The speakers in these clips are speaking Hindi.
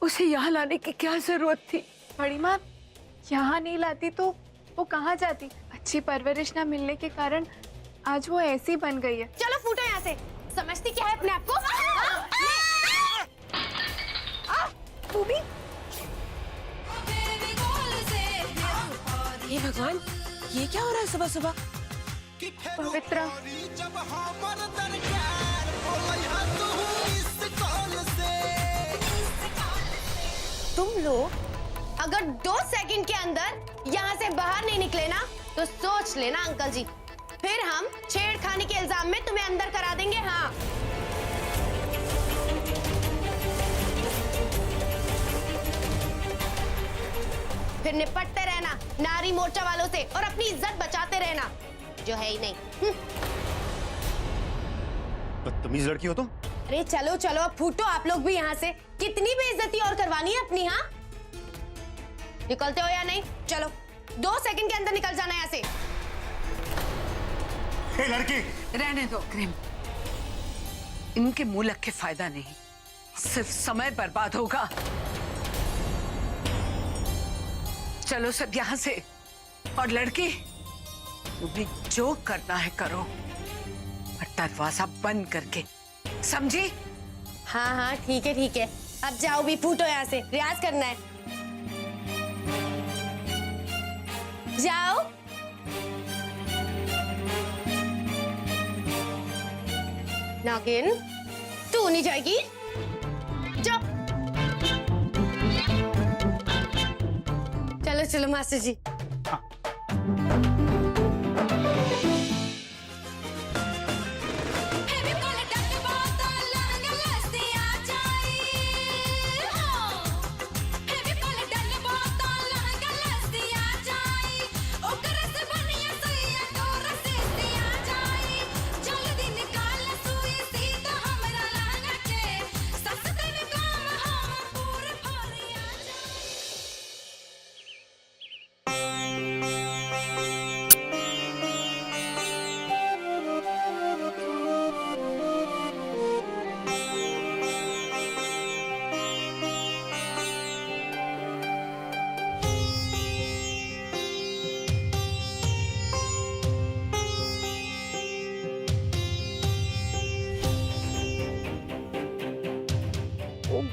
उसे यहाँ लाने की क्या जरूरत थी? बड़ी माँ, यहाँ नहीं लाती तो वो कहाँ जाती? अच्छी परवरिश ना मिलने के कारण आज वो ऐसी बन गई है। चलो फूटो यहाँ से। समझती क्या है अपने आप को? तू भी? हे भगवान, ये क्या हो रहा है सुबह सुबह? पवित्रा, तुम लोग अगर 2 सेकंड के अंदर यहाँ से बाहर नहीं निकले ना तो सोच लेना अंकल जी, फिर हम छेड़खानी के इल्जाम में तुम्हें अंदर करा देंगे। हाँ, फिर निपटते रहना नारी मोर्चा वालों से और अपनी इज्जत बचाते रहना, जो है ही नहीं। बदतमीज लड़की हो तुम। अरे चलो चलो अब फूटो आप लोग भी यहाँ से। कितनी बेइज्जती और करवानी है अपनी? हाँ, निकलते हो या नहीं? चलो 2 सेकंड के अंदर निकल जाना यहाँ से। ए लड़की, रहने दो क्रीम, इनके मुंह लग के फायदा नहीं, सिर्फ समय बर्बाद होगा। चलो सब यहाँ से। और लड़की, तुम्हें जो करना है करो, और दरवाजा बंद करके, समझी? हाँ हाँ ठीक है ठीक है, अब जाओ भी फूटो यहाँ से, रियाज करना है। जाओ। नागिन, तू नहीं जाएगी? जाओ। चलो चलो मास्टर जी।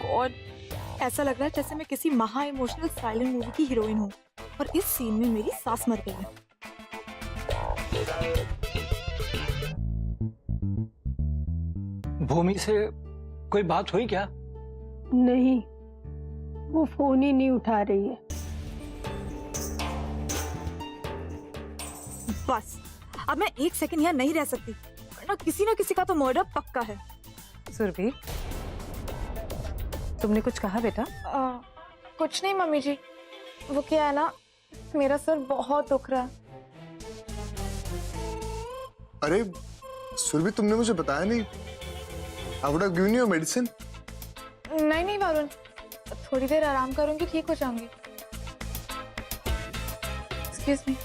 गॉड, ऐसा लग रहा है जैसे मैं किसी महा इमोशनल साइलेंट मूवी की हीरोइन हूँ और इस सीन में मेरी सास मर गई है। भूमि से कोई बात हुई क्या? नहीं, वो फोन ही नहीं उठा रही है। बस अब मैं 1 सेकंड यहाँ नहीं रह सकती, वरना किसी ना किसी का तो मर्डर पक्का है। सुरभि, तुमने कुछ कहा बेटा? कुछ नहीं मम्मी जी, वो क्या है ना, मेरा सर बहुत दुख रहा है। अरे सुरभि, तुमने मुझे बताया नहीं। I would have given you a medicine. नहीं नहीं वरुण, थोड़ी देर आराम करूंगी, ठीक हो जाऊंगी। Excuse me.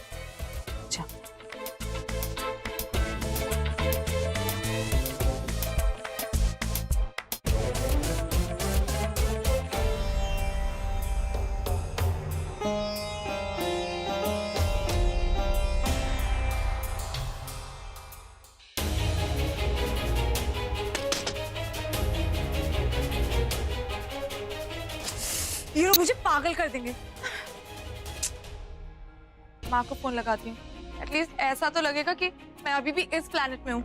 ये लोग मुझे पागल कर देंगे। माँ को फोन लगाती हूँ, एटलीस्ट ऐसा तो लगेगा कि मैं अभी भी इस प्लेनेट में हूँ।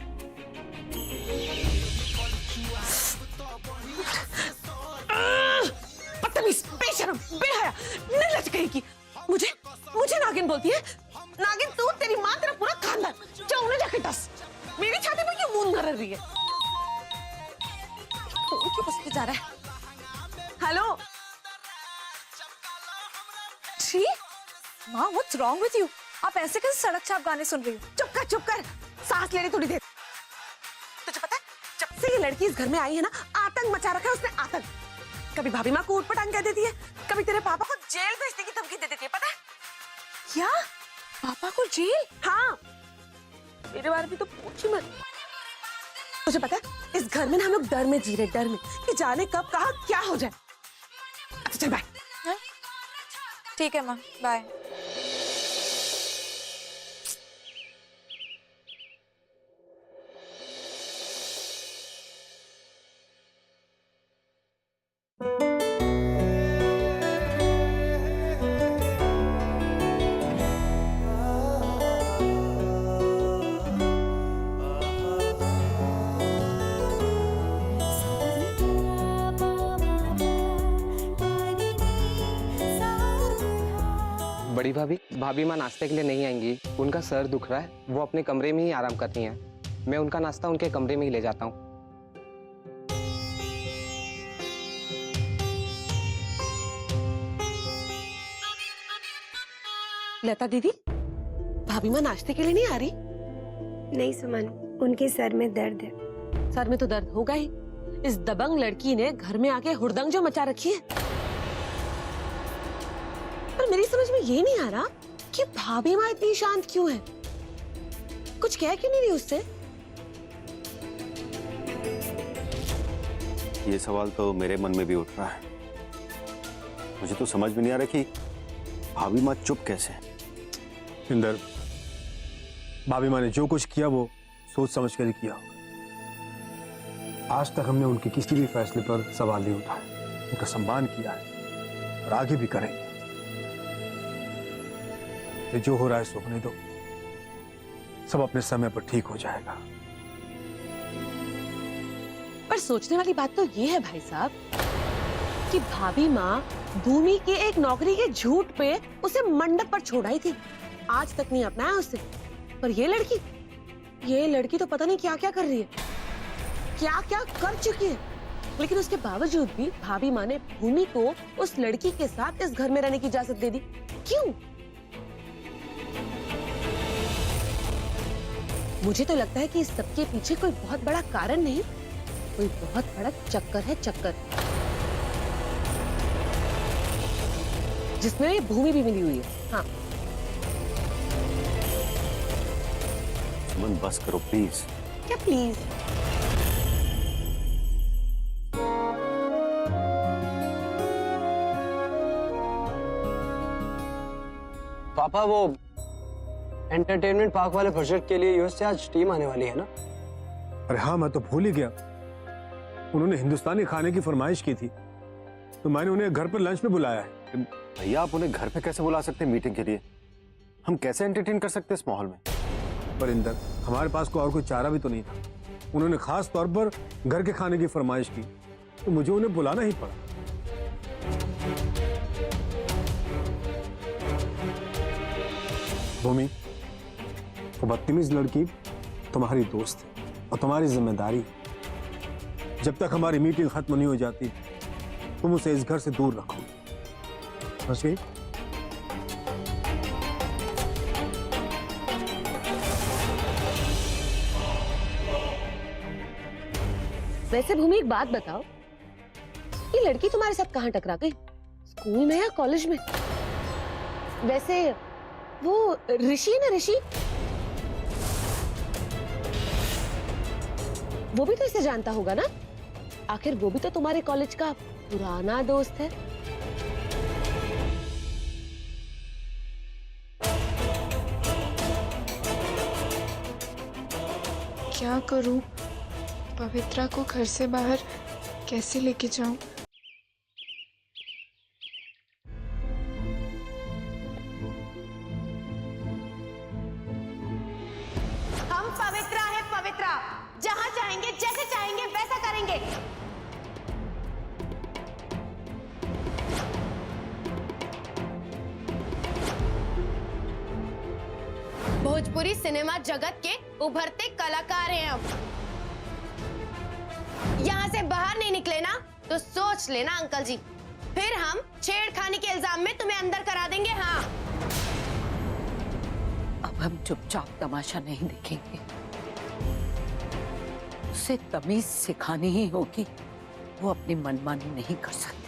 बदतमीज, बेशरम, बेहया, निर्लज्ज कहेगी। मुझे नागिन बोलती है? नागिन तू, तेरी माँ, तेरा पूरा खानदान। जाओ ना जाके दस। मेरी छाती पर क्यों मूंद मर रही है? फोन क्यों बजते जा रहा है? हेलो छी, माँ, व्हाट्स रॉन्ग विद यू? आप ऐसे कैसे सड़क छाप गाने सुन रही हो? चुप कर, सांस ले रही थोड़ी देर। तुझे पता है, जब से ये लड़की इस घर में आई है ना, आतंक मचा रखा है उसने, आतंक। कभी भाभी माँ को ऊट पटांग कह देती है, कभी तेरे पापा को जेल भेजने की धमकी दे देती है, पता है? क्या? पापा को जेल? हाँ, मेरे बारे में तो पूछ ही मत। तुझे पता है, इस घर में ना हम लोग डर में जी रहे, डर में कि जाने कब कहाँ क्या हो जाए। अच्छा चल बाय। ठीक है माँ, बाय। बड़ी भाभी, भाभी माँ नाश्ते के लिए नहीं आएंगी, उनका सर दुख रहा है, वो अपने कमरे में ही आराम करती हैं। मैं उनका नाश्ता उनके कमरे में ही ले जाता हूँ। लता दीदी, भाभी माँ नाश्ते के लिए नहीं आ रही? नहीं सुमन, उनके सर में दर्द है। सर में तो दर्द होगा ही। इस दबंग लड़की ने घर में आके हुड़दंग जो मचा रखी है। पर मेरी समझ में ये नहीं आ रहा कि भाभी माँ इतनी शांत क्यों है? कुछ कह क्यों नहीं रही उससे? ये सवाल तो मेरे मन में भी उठ रहा है। मुझे तो समझ में नहीं आ रहा कि भाभी माँ चुप कैसे है। इंदर, भाभी माँ ने जो कुछ किया वो सोच समझ कर ही किया। आज तक हमने उनके किसी भी फैसले पर सवाल नहीं उठाया, उनका सम्मान किया है और आगे भी करेंगे। ये जो हो रहा है सो होने दो, सब अपने समय पर ठीक हो जाएगा। पर सोचने वाली बात तो ये है भाई साहब कि भाभी माँ भूमि के एक नौकरी के झूठ पे उसे मंडप पर छोड़ आई थी, आज तक नहीं अपनाया उससे। पर ये लड़की तो पता नहीं क्या क्या कर रही है, क्या क्या कर चुकी है। लेकिन उसके बावजूद भी भाभी माँ ने भूमि को उस लड़की के साथ इस घर में रहने की इजाजत दे दी। क्यों? मुझे तो लगता है कि इस सबके पीछे कोई बहुत बड़ा कारण नहीं, कोई बहुत बड़ा चक्कर है, चक्कर जिसमें ये भूमि भी मिली हुई है। हाँ, सुमन बस करो प्लीज। क्या प्लीज? पापा, वो एंटरटेनमेंट पार्क वाले प्रोजेक्ट के लिए यूएस से आज टीम आने वाली है ना? अरे हाँ, मैं तो भूल ही गया। उन्होंने हिंदुस्तानी खाने की फरमाइश की थी, तो मैंने उन्हें घर पर लंच पे बुलाया है। भैया, आप उन्हें घर पे कैसे बुला सकते हैं मीटिंग के लिए? हम कैसे एंटरटेन कर सकते हैं इस माहौल में? पर इंदर, हमारे पास कोई और कोई चारा भी तो नहीं था। उन्होंने खास तौर पर घर के खाने की फरमाइश की, तो मुझे उन्हें बुलाना ही पड़ा। भूमि, वो बदतमीज लड़की तुम्हारी दोस्त है और तुम्हारी जिम्मेदारी, जब तक हमारी मीटिंग खत्म नहीं हो जाती तुम उसे इस घर से दूर रखो। समझ गई? वैसे भूमि एक बात बताओ, ये लड़की तुम्हारे साथ कहाँ टकरा गई? स्कूल में या कॉलेज में? वैसे वो ऋषि है ना, ऋषि, वो भी तो इसे जानता होगा ना? आखिर वो भी तो तुम्हारे कॉलेज का पुराना दोस्त है। क्या करूं? पवित्रा को घर से बाहर कैसे लेके जाऊं? हम पवित्रा है, पवित्रा। जहां चाहेंगे, जैसे चाहेंगे वैसा करेंगे। भोजपुरी सिनेमा जगत के उभरते कलाकार हैं हम। यहाँ से बाहर नहीं निकले ना तो सोच लेना अंकल जी, फिर हम छेड़खानी के इल्जाम में तुम्हें अंदर करा देंगे। हाँ, अब हम चुपचाप तमाशा नहीं देखेंगे, उसे तमीज सिखानी ही होगी। वो अपनी मनमानी नहीं कर सकती।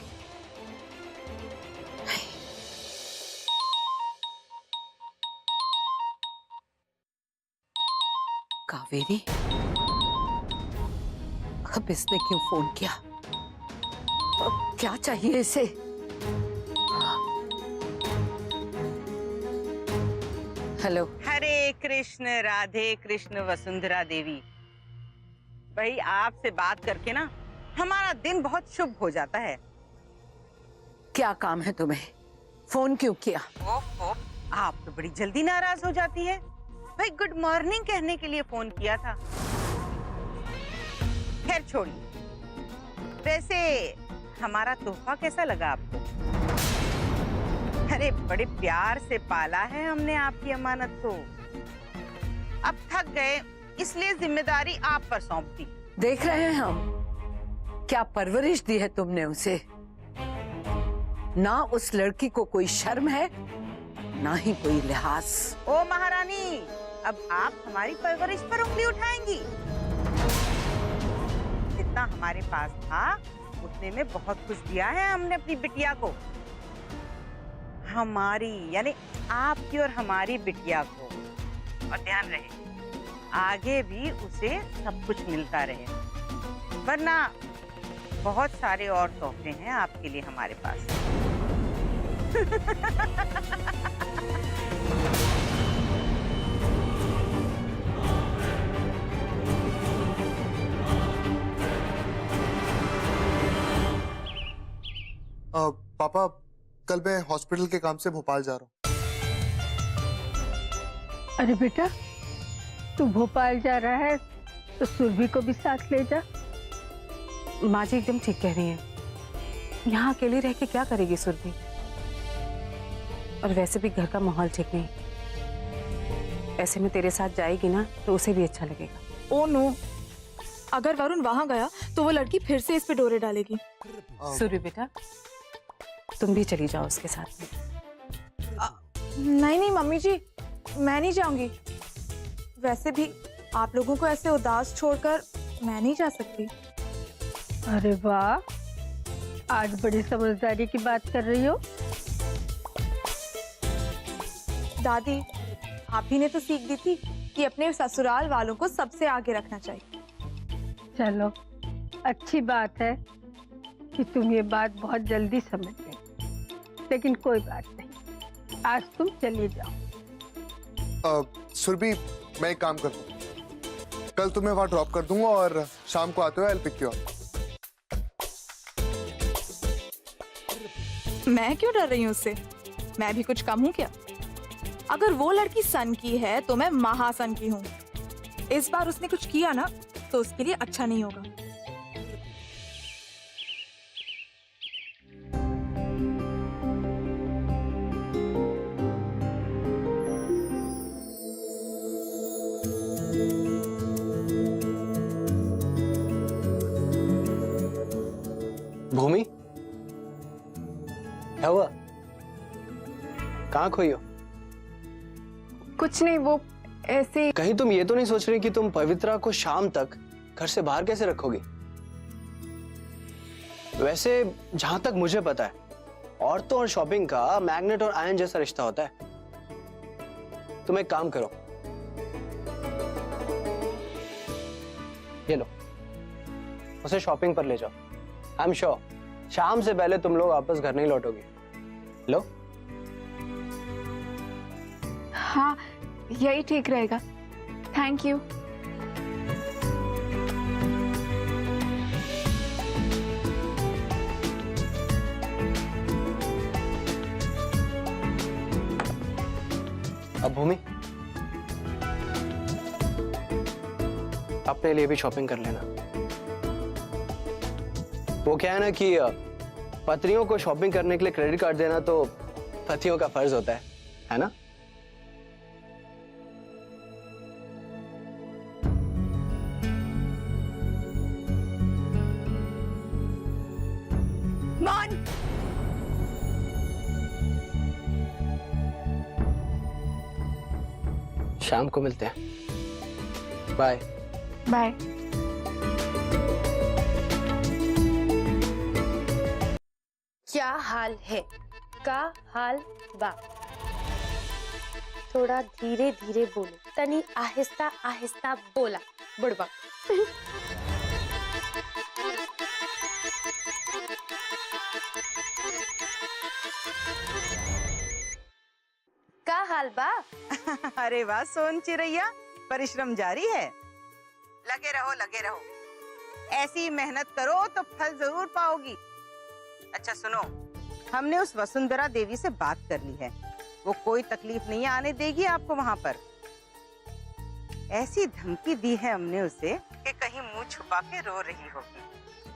कावेरी, अब इसने क्यों फोन किया? अब क्या चाहिए इसे? हेलो। हरे कृष्ण राधे कृष्ण वसुंधरा देवी। भाई आपसे बात करके ना हमारा दिन बहुत शुभ हो जाता है। क्या काम है तुम्हें? फोन क्यों किया? ओहो, आप तो बड़ी जल्दी नाराज हो जाती है। भाई गुड मॉर्निंग कहने के लिए फोन किया था। खैर छोड़िए। वैसे हमारा तोहफा कैसा लगा आपको? अरे बड़े प्यार से पाला है हमने आपकी अमानत को। अब थक गए इसलिए जिम्मेदारी आप पर सौंप दी। देख रहे हैं हम, क्या परवरिश दी है तुमने उसे। ना उस लड़की को कोई शर्म है, ना ही कोई लिहाज। ओ महारानी, अब आप हमारी परवरिश पर उंगली उठाएंगी? जितना हमारे पास था उतने में बहुत कुछ दिया है हमने अपनी बिटिया को। हमारी यानी आपकी और हमारी बिटिया को। और ध्यान रहे आगे भी उसे सब कुछ मिलता रहे, वरना बहुत सारे और तोहफे हैं आपके लिए हमारे पास। पापा, कल मैं हॉस्पिटल के काम से भोपाल जा रहा हूँ। अरे बेटा, तू भोपाल जा रहा है तो सुरभि को भी साथ ले जा। माँ जी एकदम ठीक कह रही हैं। यहाँ अकेली रह के क्या करेगी सुरभि? और वैसे भी घर का माहौल ठीक नहीं। ऐसे में तेरे साथ जाएगी ना तो उसे भी अच्छा लगेगा। ओ नो, अगर वरुण वहां गया तो वो लड़की फिर से इस पे डोरे डालेगी। सुरभि बेटा, तुम भी चली जाओ उसके साथ में। नहीं नहीं मम्मी जी, मैं नहीं जाऊंगी। वैसे भी आप लोगों को ऐसे उदास छोड़कर मैं नहीं जा सकती। अरे वाह, आज बड़ी समझदारी की बात कर रही हो। दादी, आप ही ने तो सीख दी थी कि अपने ससुराल वालों को सबसे आगे रखना चाहिए। चलो, अच्छी बात है कि तुम ये बात बहुत जल्दी समझ गई। लेकिन कोई बात नहीं, आज तुम चली जाओ। सुरभि, मैं एक काम करता हूँ, कल तुम्हें वहां ड्रॉप कर दूंगा और शाम को आते हुए I'll pick you up। मैं क्यों डर रही हूँ उससे? मैं भी कुछ कम हूँ क्या? अगर वो लड़की सन की है तो मैं महासन की हूँ। इस बार उसने कुछ किया ना तो उसके लिए अच्छा नहीं होगा। भूमि, क्या हुआ? कहाँ खोई हो? कुछ नहीं, वो ऐसे। कहीं तुम ये तो नहीं सोच रही कि तुम पवित्रा को शाम तक घर से बाहर कैसे रखोगी? वैसे जहां तक मुझे पता है, औरतों और शॉपिंग का मैग्नेट और आयन जैसा रिश्ता होता है। तुम एक काम करो, ये लो, उसे शॉपिंग पर ले जाओ। आई एम श्योर शाम से पहले तुम लोग वापस घर नहीं लौटोगे। लो। हाँ, यही ठीक रहेगा। Thank you. अब भूमि, अपने लिए भी शॉपिंग कर लेना। वो क्या है ना कि पत्नियों को शॉपिंग करने के लिए क्रेडिट कार्ड देना तो पतियों का फर्ज होता है ना? मान शाम को मिलते हैं। Bye bye. क्या हाल है? का हाल बा? थोड़ा धीरे धीरे बोलो, तनी आहिस्ता आहिस्ता बोला बुढ़वा। का हाल बा? अरे वाह सोन चिरैया, परिश्रम जारी है। लगे रहो लगे रहो, ऐसी मेहनत करो तो फल जरूर पाओगी। अच्छा सुनो, हमने उस वसुंधरा देवी से बात कर ली है, वो कोई तकलीफ नहीं आने देगी आपको वहां पर। ऐसी धमकी दी है हमने उसे कि कहीं मुंह छुपा के रो रही होगी।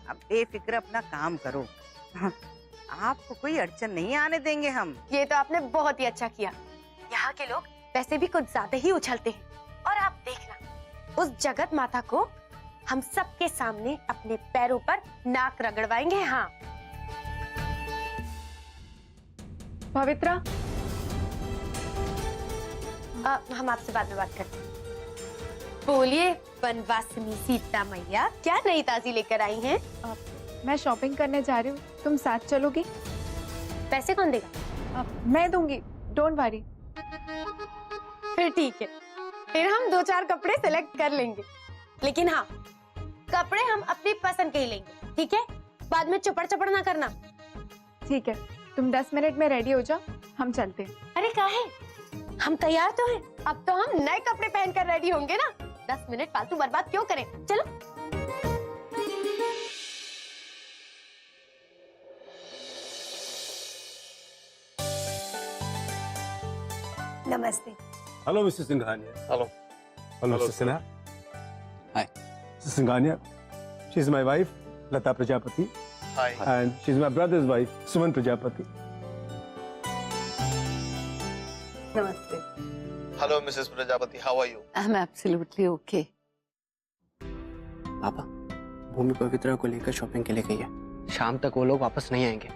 अब बेफिक्र अपना काम करो, आपको कोई अड़चन नहीं आने देंगे हम। ये तो आपने बहुत ही अच्छा किया। यहाँ के लोग वैसे भी कुछ ज्यादा ही उछलते हैं, और आप देखना उस जगत माता को हम सबके सामने अपने पैरों पर नाक रगड़वाएंगे। हाँ पवित्रा, हम आपसे बाद में बात करते हैं। बोलिए वनवासिनी सीता मैया, क्या नई ताजी लेकर आई हैं? मैं शॉपिंग करने जा रही हूँ, तुम साथ चलोगी? पैसे कौन देगा? मैं दूंगी, डोंट वरी। फिर ठीक है, फिर हम 2-4 कपड़े सिलेक्ट कर लेंगे, लेकिन हाँ कपड़े हम अपनी पसंद के ही लेंगे, ठीक है? बाद में चुपड़ चपड़ ना करना। ठीक है, तुम 10 मिनट में रेडी हो जाओ, हम चलते हैं। अरे काहे, हम तैयार तो हैं। अब तो हम नए कपड़े पहनकर रेडी होंगे ना, 10 मिनट फालतू बर्बाद क्यों करें? चलो। नमस्ते। Hello mister Singhania. Hello. Hello mister Sinha. Hi. Mister Singhania, she is my wife Lata Prajapati. Hi. And she is my brother's wife Suman Prajapati. नमस्ते। Hello Mrs Prajapati, how are you? I am absolutely okay. पापा, भूमि पवित्रा को लेकर शॉपिंग के लिए गई है, शाम तक वो लोग वापस नहीं आएंगे,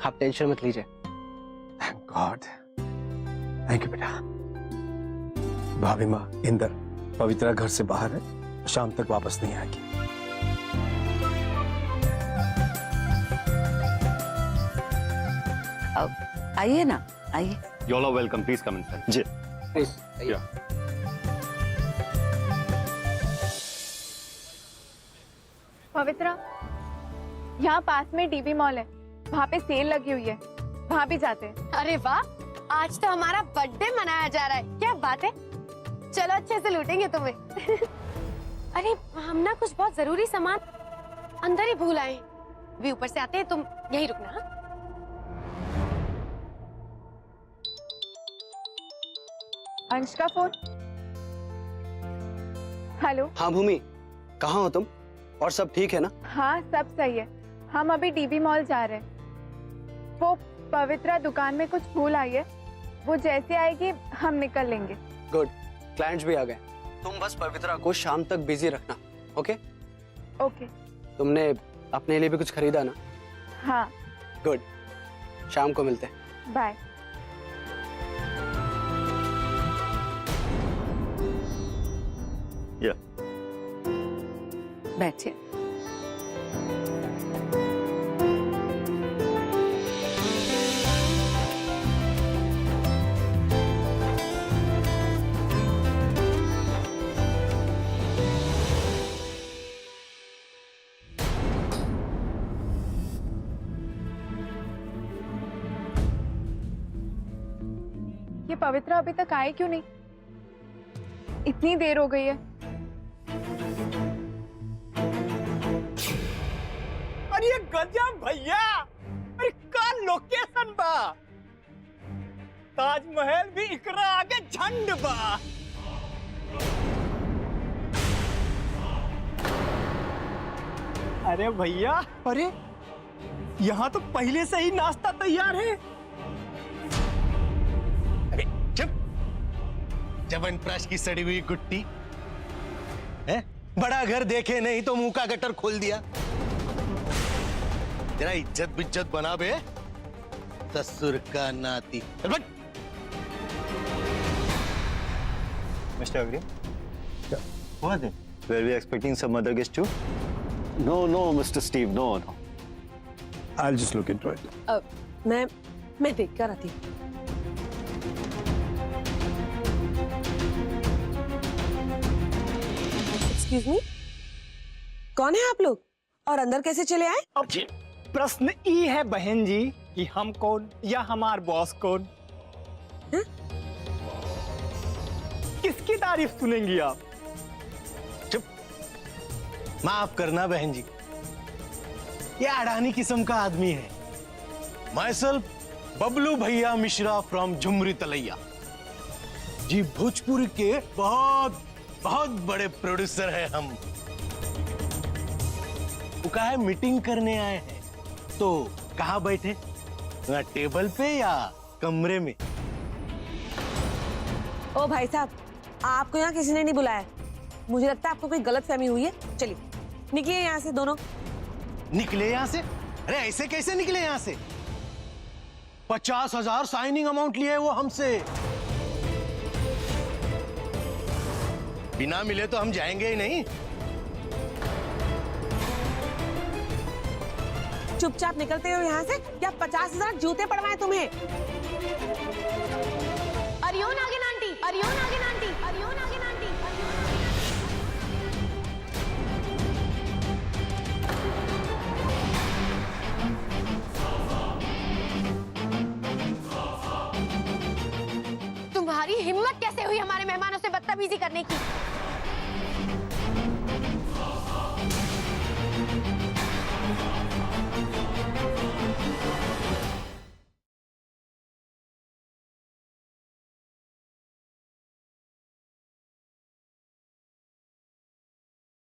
आप टेंशन मत लीजिए। थैंक गॉड, थैंक यू बेटा। भाभी माँ इंदर, पवित्रा घर से बाहर है, शाम तक वापस नहीं आएगी। आइए ना, आइए। You all are welcome. Please come inside. जी. प्लीज। Yeah. पवित्रा, यहाँ पास में डीबी मॉल है, वहाँ पे सेल लगी हुई है, वहाँ भी जाते हैं। अरे वाह, आज तो हमारा बर्थडे मनाया जा रहा है, क्या बात है। चलो अच्छे से लूटेंगे तुम्हें। अरे हम ना कुछ बहुत जरूरी सामान अंदर ही भूल आए, अभी ऊपर से आते हैं, तुम यहीं रुकना। हाँ? अंश का फोन। हेलो। हाँ भूमि, कहाँ हो तुम? और सब ठीक है ना? हाँ सब सही है, हम अभी डीबी मॉल जा रहे हैं। वो पवित्रा दुकान में कुछ भूल आई है, वो जैसे आएगी हम निकल लेंगे। गुड, क्लाइंट्स भी आ गए। तुम बस पवित्रा को शाम तक बिजी रखना, ओके? ओके। तुमने अपने लिए भी कुछ खरीदा ना? हाँ। गुड, शाम को मिलते हैं। बाय। Yeah. बैठिए। ये पवित्रा अभी तक आए क्यों नहीं? इतनी देर हो गई है। अरे गजब भैया, अरे का लोकेशन बा, ताजमहल भी इकरा आगे झंड बा। अरे भैया, अरे यहाँ तो पहले से ही नाश्ता तैयार है। अरे चुप, च्यवनप्राश की सड़ी हुई गुट्टी है? बड़ा घर देखे नहीं तो मुंह का गटर खोल दिया। तेरा इज्जत बिज्जत बना बे, ससुर का नाती। Mr. Agri? Yeah. What? Were we expecting some other guest too? No, no, Mr. Steve, no, no. I'll just look into it. मैं देख कर आती हूँ। Excuse me? कौन है आप लोग और अंदर कैसे चले आए? अब प्रश्न ई है बहन जी कि हम कौन या हमार बॉस कौन? किसकी तारीफ सुनेंगी आप? चुप, माफ करना बहन जी, ये अडानी किस्म का आदमी है। माइसेल्फ बबलू भैया मिश्रा फ्रॉम झुमरी तलैया जी, भोजपुरी के बहुत बहुत बड़े प्रोड्यूसर हैं हम। वो कहा है मीटिंग करने आए हैं, तो कहाँ बैठे, टेबल पे या कमरे में? ओ भाई साहब, आपको यहाँ किसी ने नहीं बुलाया। मुझे लगता है आपको कोई गलतफहमी हुई है। चलिए निकलिए यहाँ से दोनों। निकले यहाँ से? अरे ऐसे कैसे निकले यहाँ से? 50,000 साइनिंग अमाउंट लिए वो हमसे। बिना मिले तो हम जाएंगे ही नहीं। चुपचाप निकलते हो यहाँ से या 50,000 जूते पड़वाए तुम्हें। अरियोन आगे आंटी, अरियोन आगे आंटी, अरियोन आगे आंटी। तुम्हारी हिम्मत कैसे हुई हमारे मेहमानों से बदतमीजी करने की?